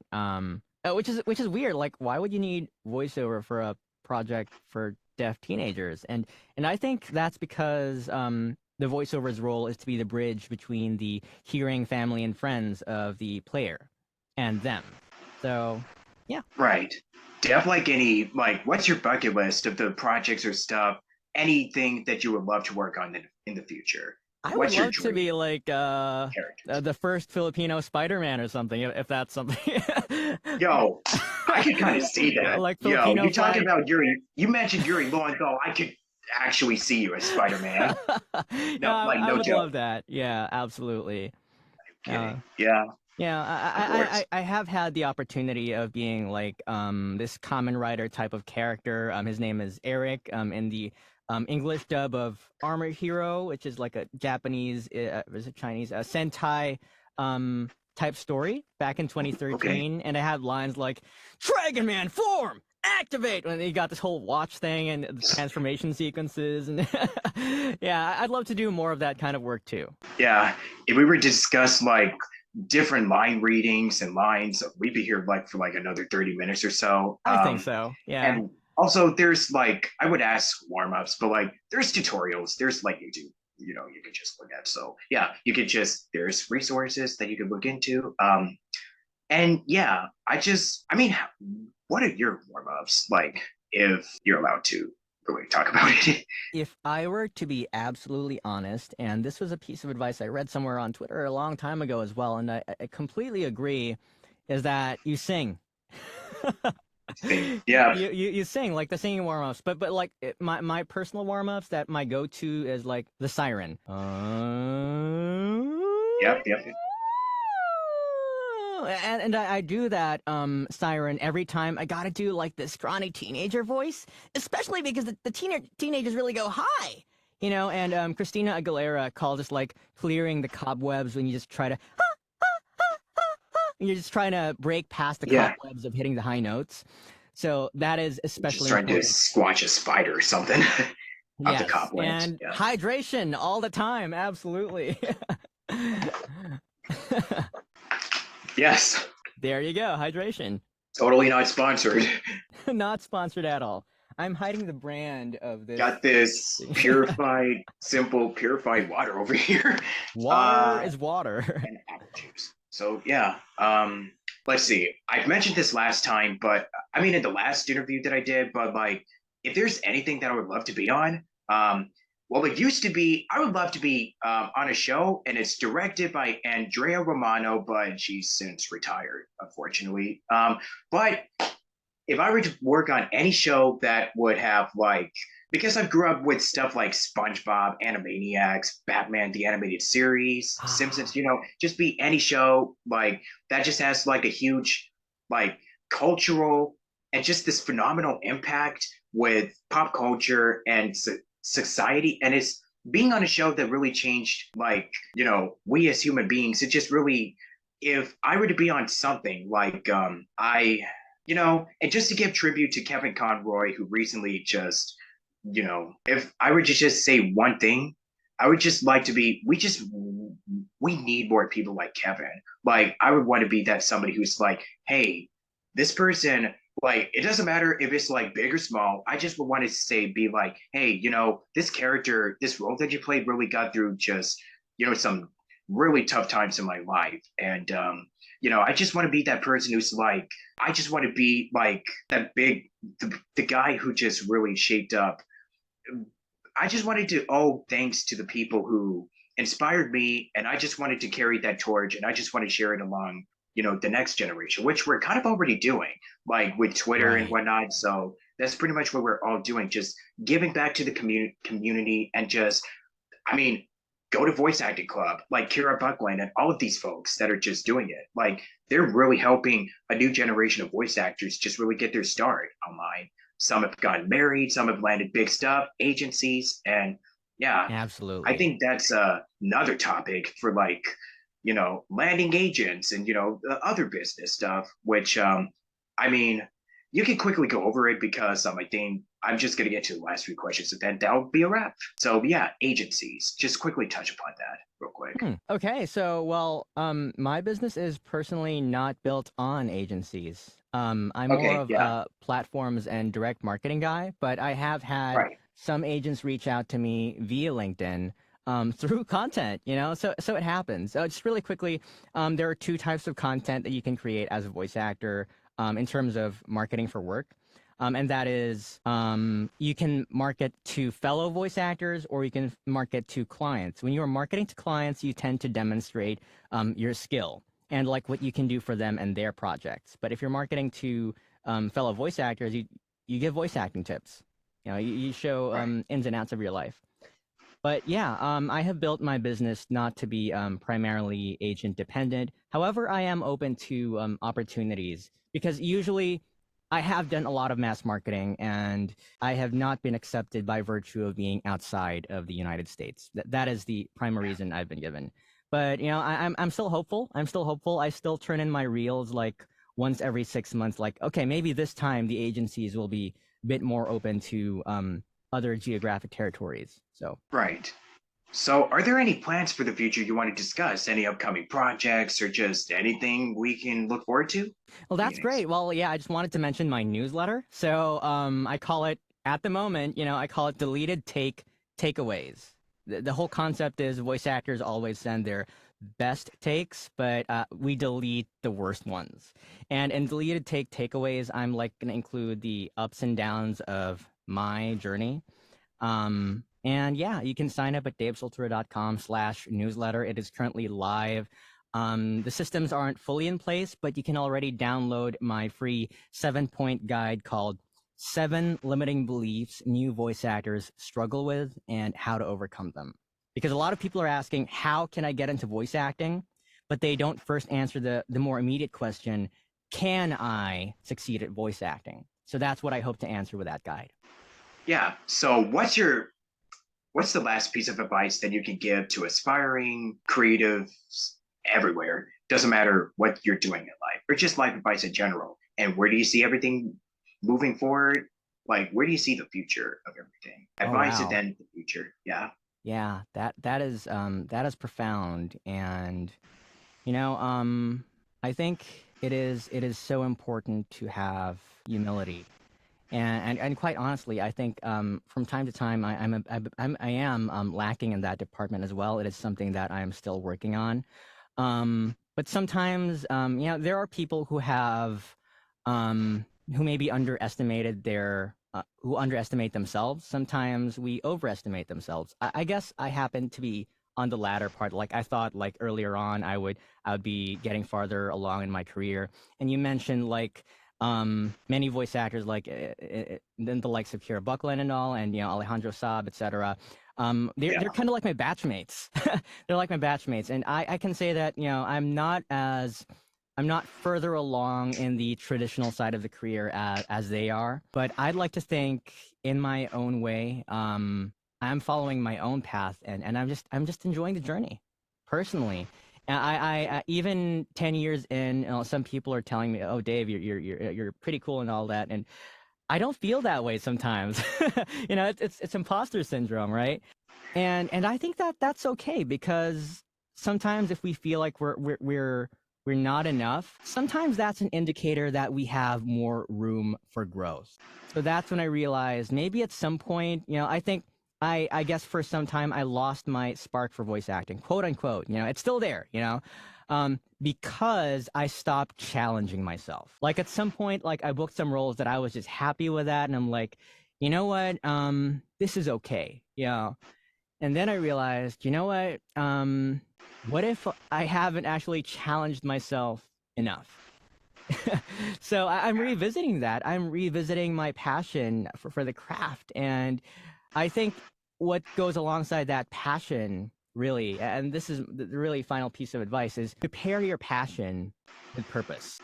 Which is weird. Like, why would you need voiceover for a project for deaf teenagers? And I think that's because the voiceover's role is to be the bridge between the hearing family and friends of the player and them. So, yeah. Right. Do you have what's your bucket list of the projects or stuff? Anything that you would love to work on in the future? I What's would your love to dream be like character? the first Filipino Spider-Man or something, if that's something. Yo, I could kind of see that. Like Yo, Filipino you talking flag. about Yuri? You mentioned Yuri Lowenthal. I could actually see you as Spider-Man. No, I No would joke. love that. Yeah, absolutely. Kidding. Yeah. Yeah, Of course. I have had the opportunity of being like this common writer type of character. His name is Eric. In the English dub of Armor Hero, which is like a Japanese, is it Chinese, Sentai type story back in 2013, Okay. and I had lines like "Dragon Man form, activate," when he got this whole watch thing and the transformation sequences, and yeah, I'd love to do more of that kind of work too. Yeah. If we were to discuss different line readings and lines, we'd be here for another 30 minutes or so. I think so. Yeah. And also there's I would ask warm-ups, but there's tutorials, there's YouTube, you could just look at. So yeah, there's resources that you could look into. And yeah, I mean, what are your warm-ups like, if you're allowed to really talk about it? If I were to be absolutely honest, and this was a piece of advice I read somewhere on Twitter a long time ago as well, and I completely agree, is that you sing. Yeah. You sing like the singing warm-ups, but like my personal warm-ups, that my go-to is like the siren. Yep. And I do that siren every time. I gotta do like the scrawny teenager voice, especially because the teenagers really go high, and Christina Aguilera called us like clearing the cobwebs when you just try to and you're just trying to break past the cobwebs of hitting the high notes. So that is especially just trying important. to squash a spider or something. Off the cobwebs. And hydration all the time, absolutely. Yes. There you go, hydration. Totally not sponsored. Not sponsored at all. I'm hiding the brand of this Got this thing. purified, simple, purified water over here. Water Uh, is water. and apple juice. So yeah, let's see. I mentioned this last time, but I mean in the last interview that I did, but like if there's anything that I would love to be on, well, it used to be I would love to be on a show, and it's directed by Andrea Romano, but she's since retired, unfortunately. But if I were to work on any show that would have like because I grew up with stuff like SpongeBob, Animaniacs, Batman the animated series, Simpsons, Ah, just be any show like that just has like a huge like cultural and just this phenomenal impact with pop culture and society and it's being on a show that really changed like, we as human beings, it just really if I were to be on something like and just to give tribute to Kevin Conroy, who recently just, if I were to just say one thing, I would just like to be, we need more people like Kevin. Like, I would want to be that somebody who's like, hey, this person, like, it doesn't matter if it's like big or small. I just would want to say, be like, hey, this character, this role that you played really got through just, some really tough times in my life. And, I just want to be that person who's like, I just want to be like that the guy who just really shaped up. I just wanted to owe thanks to the people who inspired me, and I just wanted to carry that torch, and I just want to share it along, the next generation, which we're kind of already doing, like with Twitter and right. whatnot. So that's pretty much what we're all doing, just giving back to the community and just I mean, go to Voice Acting Club, like Kira Buckland and all of these folks that are just doing it. Like they're really helping a new generation of voice actors just really get their start online. Some have gotten married, some have landed big stuff, agencies, and yeah, I Absolutely. think that's another topic for like, landing agents and the other business stuff, which I mean, you can quickly go over it because I think I'm just going to get to the last few questions and then that'll be a wrap. So yeah, agencies. Just quickly touch upon that real quick. Okay, so well, my business is personally not built on agencies. I'm more Okay, of yeah, a platforms and direct marketing guy, but I have had right. some agents reach out to me via LinkedIn through content, so it happens. Just really quickly, there are two types of content that you can create as a voice actor in terms of marketing for work. And that is you can market to fellow voice actors or you can market to clients. When you are marketing to clients, you tend to demonstrate your skill and like what you can do for them and their projects. But if you're marketing to fellow voice actors, you give voice acting tips. You show Right. ins and outs of your life. But yeah, I have built my business not to be primarily agent dependent. However, I am open to opportunities because usually I have done a lot of mass marketing and I have not been accepted by virtue of being outside of the United States. That is the primary reason I've been given. But I'm still hopeful. I'm still hopeful. I still turn in my reels like once every 6 months. Like, okay, maybe this time the agencies will be a bit more open to other geographic territories. So Right. So are there any plans for the future you want to discuss? Any upcoming projects or just anything we can look forward to? well, that's Phoenix. great. Well, yeah, I just wanted to mention my newsletter. So I call it at the moment, I call it deleted takeaways. The whole concept is voice actors always send their best takes, but we delete the worst ones. And in deleted takeaways, I'm like going to include the ups and downs of my journey. And yeah, you can sign up at davesoltura.com/newsletter. It is currently live. The systems aren't fully in place, but you can already download my free 7-point guide called Seven Limiting Beliefs New Voice Actors Struggle With and How to Overcome Them. Because a lot of people are asking, how can I get into voice acting? But they don't first answer the more immediate question, can I succeed at voice acting? So that's what I hope to answer with that guide. Yeah. So what's the last piece of advice that you can give to aspiring creatives everywhere? Doesn't matter what you're doing in life, or just life advice in general. And where do you see everything moving forward? Like, where do you see the future of everything? Oh, Advice and wow. then the future. Yeah. Yeah, that is profound, and you know, um, I think it is so important to have humility And quite honestly, I think from time to time I am lacking in that department as well. It is something that I am still working on. But sometimes, there are people who have, who maybe underestimated who underestimate themselves. Sometimes we overestimate themselves. I guess I happen to be on the latter part. Like I thought, like earlier on, I would be getting farther along in my career. And you mentioned like many voice actors like then the likes of Kira Buckland and all, and Alejandro Saab, etc. They're Yeah. kind of like my batchmates. They're like my batchmates, and I can say that I'm not further along in the traditional side of the career as they are, but I'd like to think in my own way. I'm following my own path, and I'm just enjoying the journey, personally. And even 10 years in, some people are telling me, "Oh, Dave, you're pretty cool and all that," and I don't feel that way sometimes. It's imposter syndrome, right? And I think that that's okay because sometimes if we feel like we're not enough, sometimes that's an indicator that we have more room for growth. So that's when I realized maybe at some point, I think I guess for some time I lost my spark for voice acting, quote unquote. It's still there, because I stopped challenging myself. Like at some point, like I booked some roles that I was just happy with that, and I'm like, you know what, this is okay, and then I realized, you know what if I haven't actually challenged myself enough? So I'm revisiting that. I'm revisiting my passion for the craft. And I think what goes alongside that passion, really, and this is the really final piece of advice, is to pair your passion with purpose.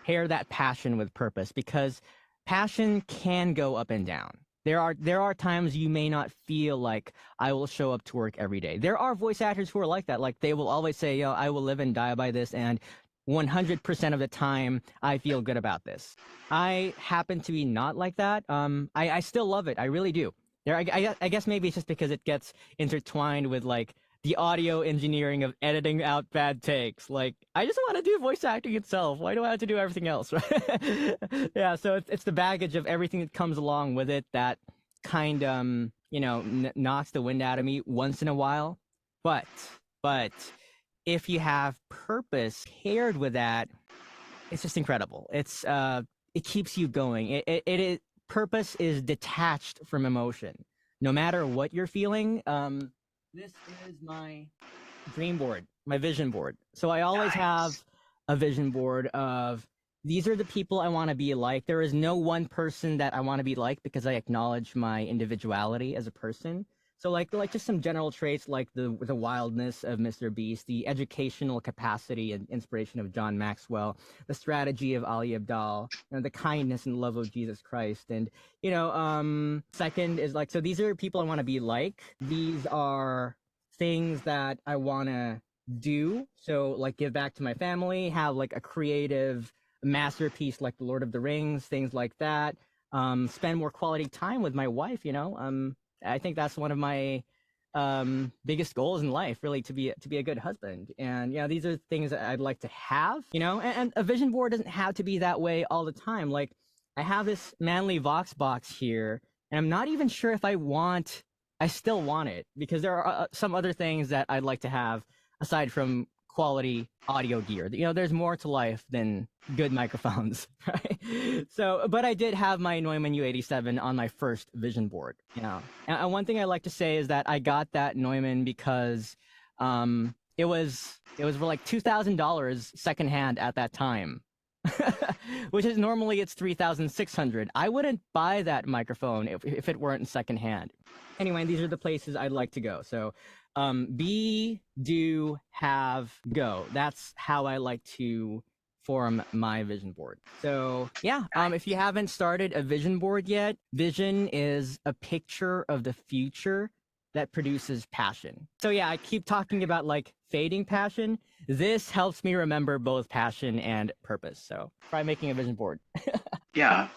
Pair that passion with purpose because passion can go up and down. There are times you may not feel like I will show up to work every day. There are voice actors who are like that. Like they will always say, I will live and die by this, and 100% of the time I feel good about this. I happen to be not like that. I still love it. I really do. I guess maybe it's just because it gets intertwined with like the audio engineering of editing out bad takes. Like, I just want to do voice acting itself. Why do I have to do everything else, right? Yeah, so it's the baggage of everything that comes along with it that kind knocks the wind out of me once in a while. But but if you have purpose paired with that, it's just incredible. It keeps you going. It is purpose is detached from emotion. No matter what you're feeling, this is my dream board, my vision board. So I always have Nice. a vision board of these are the people I want to be like. There is no one person that I want to be like because I acknowledge my individuality as a person. So like just some general traits like the wildness of Mr. Beast, the educational capacity and inspiration of John Maxwell, the strategy of Ali Abdal, the kindness and love of Jesus Christ. And second is like so these are people I want to be like. These are things that I want to do. So like give back to my family, have like a creative masterpiece like The Lord of the Rings, things like that. Spend more quality time with my wife. I think that's one of my biggest goals in life, really, to be a good husband. And these are things that I'd like to have. And a vision board doesn't have to be that way all the time. Like I have this manly Vox box here, and I'm not even sure if I still want it because there are some other things that I'd like to have aside from quality audio gear. There's more to life than good microphones, right? So, but I did have my Neumann U87 on my first vision board. And one thing I like to say is that I got that Neumann because it was for like $2,000 secondhand at that time. Which is normally it's 3,600. I wouldn't buy that microphone if it weren't secondhand. Anyway, these are the places I'd like to go. So, be, do, have, go. That's how I like to form my vision board. So, yeah, if you haven't started a vision board yet, vision is a picture of the future that produces passion. So, yeah, I keep talking about like fading passion. This helps me remember both passion and purpose. So, try making a vision board. Yeah.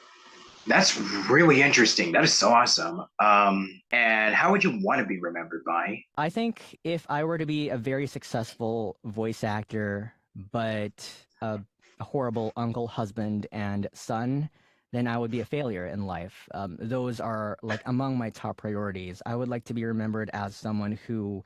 That's really interesting. That is so awesome. And how would you want to be remembered by? I think if I were to be a very successful voice actor, but a horrible uncle, husband, and son, then I would be a failure in life. Those are like among my top priorities. I would like to be remembered as someone who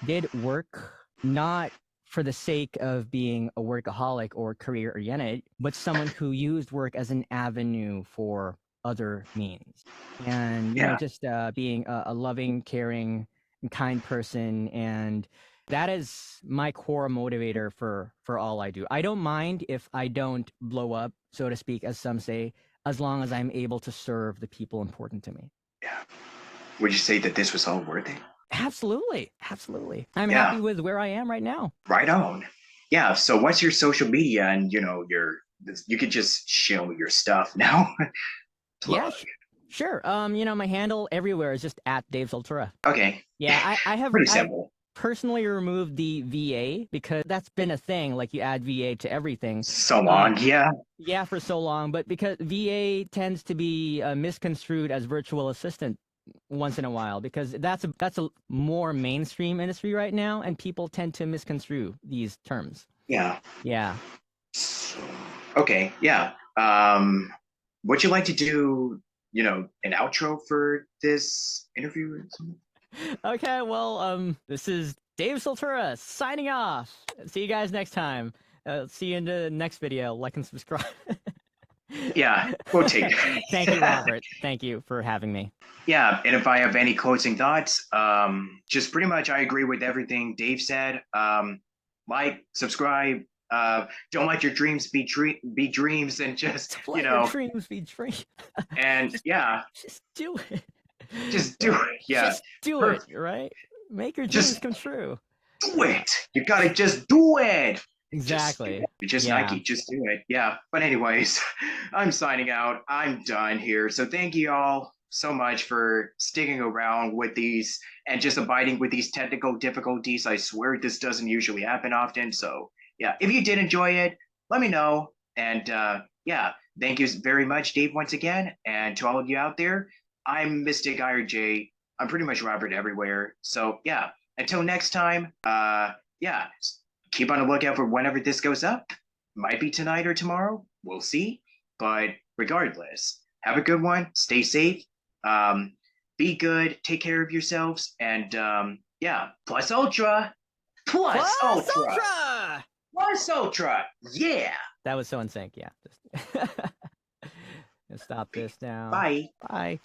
did work not for the sake of being a workaholic or career oriented, but someone who used work as an avenue for other means. And, Yeah. just being a loving, caring, and kind person. And that is my core motivator for all I do. I don't mind if I don't blow up, so to speak, as some say, as long as I'm able to serve the people important to me. Yeah. Would you say that this was all worth it? Absolutely. Absolutely. I'm Yeah. happy with where I am right now. Right on. Yeah. So what's your social media and you could just show your stuff now. Yeah, Plug. sure. My handle everywhere is just at Dave Soltura. Okay. Yeah, I have Pretty I've simple. personally removed the VA because that's been a thing. Like you add VA to everything. So Uh, long. Yeah. yeah, for so long, but because VA tends to be misconstrued as virtual assistant once in a while because that's a more mainstream industry right now, and people tend to misconstrue these terms. Yeah. Yeah. So, okay. Yeah. Would you like to do, an outro for this interview or something? Okay, well, this is Dave Soltura signing off. See you guys next time. See you in the next video. Like and subscribe. Yeah, we'll take it. Thank you, Robert. Thank you for having me. Yeah, and if I have any closing thoughts, just pretty much I agree with everything Dave said. Like, subscribe. Don't let your dreams be dreams, and just Don't let your dreams be dreams. and just, yeah, just do it. just do it. Yeah, Just do it, perfect. right? Make your dreams Just come true. do it. You gotta just do it. Just do Exactly. it. Just Yeah. Nike, just do it. Yeah. But anyways, I'm signing out. I'm done here. So thank you all so much for sticking around with these and just abiding with these technical difficulties. I swear this doesn't usually happen often. So yeah, if you did enjoy it, let me know. And yeah, thank you very much, Dave, once again. And to all of you out there, I'm Mystic IRJ. I'm pretty much Robert everywhere. So yeah, until next time, yeah, keep on the lookout for whenever this goes up. Might be tonight or tomorrow. We'll see. But regardless, have a good one. Stay safe. Um, be good. Take care of yourselves. And yeah, plus ultra. Plus ultra. Ultra! Plus ultra. Yeah. That was so in sync. Yeah. Stop this now. Bye. Bye.